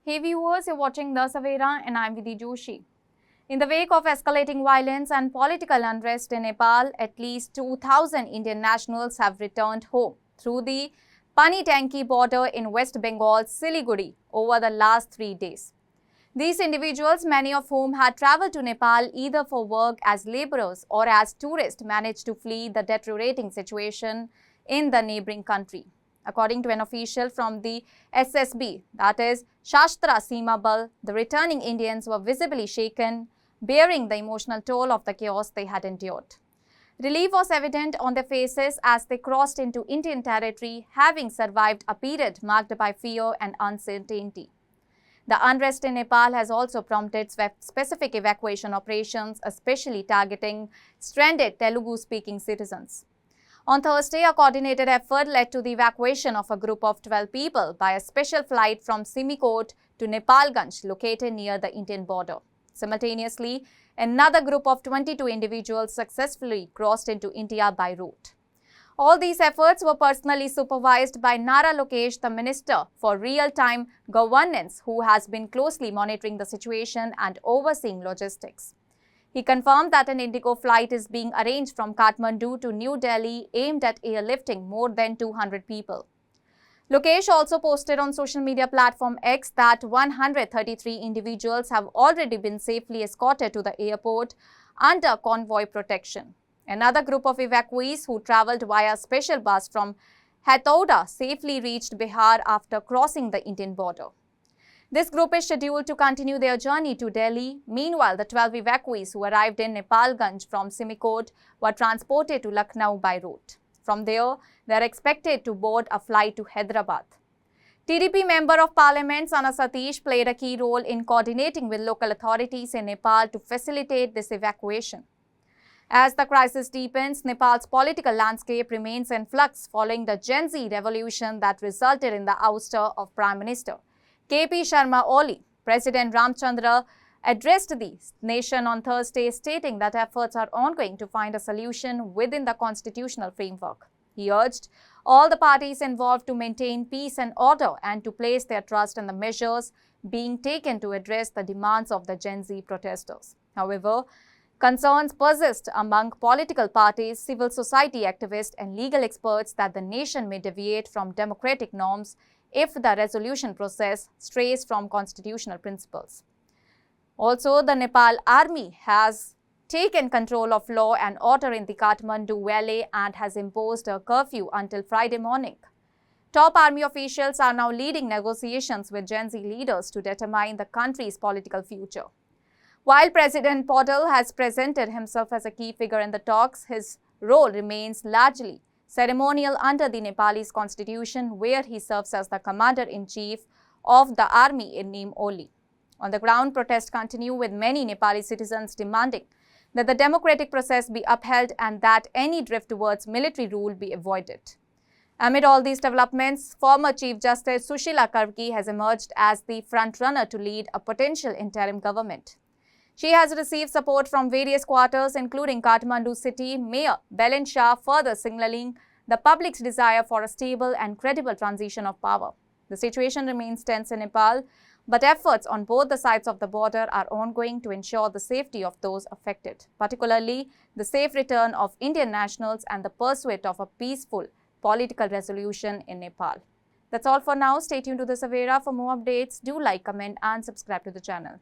Hey viewers, you're watching The Savera and I'm Vidhi Joshi. In the wake of escalating violence and political unrest in Nepal, at least 2,000 Indian nationals have returned home through the Panitanki border in West Bengal, Siliguri, over the last 3 days. These individuals, many of whom had travelled to Nepal either for work as labourers or as tourists, managed to flee the deteriorating situation in the neighbouring country. According to an official from the SSB, that is Sashastra Seema Bal, the returning Indians were visibly shaken, bearing the emotional toll of the chaos they had endured. Relief was evident on their faces as they crossed into Indian territory, having survived a period marked by fear and uncertainty. The unrest in Nepal has also prompted specific evacuation operations, especially targeting stranded Telugu-speaking citizens. On Thursday, a coordinated effort led to the evacuation of a group of 12 people by a special flight from Simikot to Nepalganj, located near the Indian border. Simultaneously, another group of 22 individuals successfully crossed into India by route. All these efforts were personally supervised by Nara Lokesh, the Minister for Real-Time Governance, who has been closely monitoring the situation and overseeing logistics. He confirmed that an Indigo flight is being arranged from Kathmandu to New Delhi aimed at airlifting more than 200 people. Lokesh also posted on social media platform X that 133 individuals have already been safely escorted to the airport under convoy protection. Another group of evacuees who travelled via special bus from Hatauda safely reached Bihar after crossing the Indian border. This group is scheduled to continue their journey to Delhi. Meanwhile, the 12 evacuees who arrived in Nepalganj from Simikot were transported to Lucknow by route. From there, they are expected to board a flight to Hyderabad. TDP Member of Parliament Sana Satish played a key role in coordinating with local authorities in Nepal to facilitate this evacuation. As the crisis deepens, Nepal's political landscape remains in flux following the Gen Z revolution that resulted in the ouster of Prime Minister KP Sharma Oli. President Ramchandra addressed the nation on Thursday, stating that efforts are ongoing to find a solution within the constitutional framework. He urged all the parties involved to maintain peace and order and to place their trust in the measures being taken to address the demands of the Gen Z protesters. However, concerns persist among political parties, civil society activists and legal experts that the nation may deviate from democratic norms if the resolution process strays from constitutional principles. Also, the Nepal Army has taken control of law and order in the Kathmandu Valley and has imposed a curfew until Friday morning. Top army officials are now leading negotiations with Gen Z leaders to determine the country's political future. While President Patel has presented himself as a key figure in the talks, his role remains largely ceremonial under the Nepalese constitution, where he serves as the commander-in-chief of the army in name only. On the ground, protests continue with many Nepali citizens demanding that the democratic process be upheld and that any drift towards military rule be avoided. Amid all these developments, former Chief Justice Sushila Karki has emerged as the frontrunner to lead a potential interim government. She has received support from various quarters, including Kathmandu City Mayor Belen Shah, further signalling the public's desire for a stable and credible transition of power. The situation remains tense in Nepal, but efforts on both the sides of the border are ongoing to ensure the safety of those affected, particularly the safe return of Indian nationals and the pursuit of a peaceful political resolution in Nepal. That's all for now. Stay tuned to The Savera for more updates. Do like, comment and subscribe to the channel.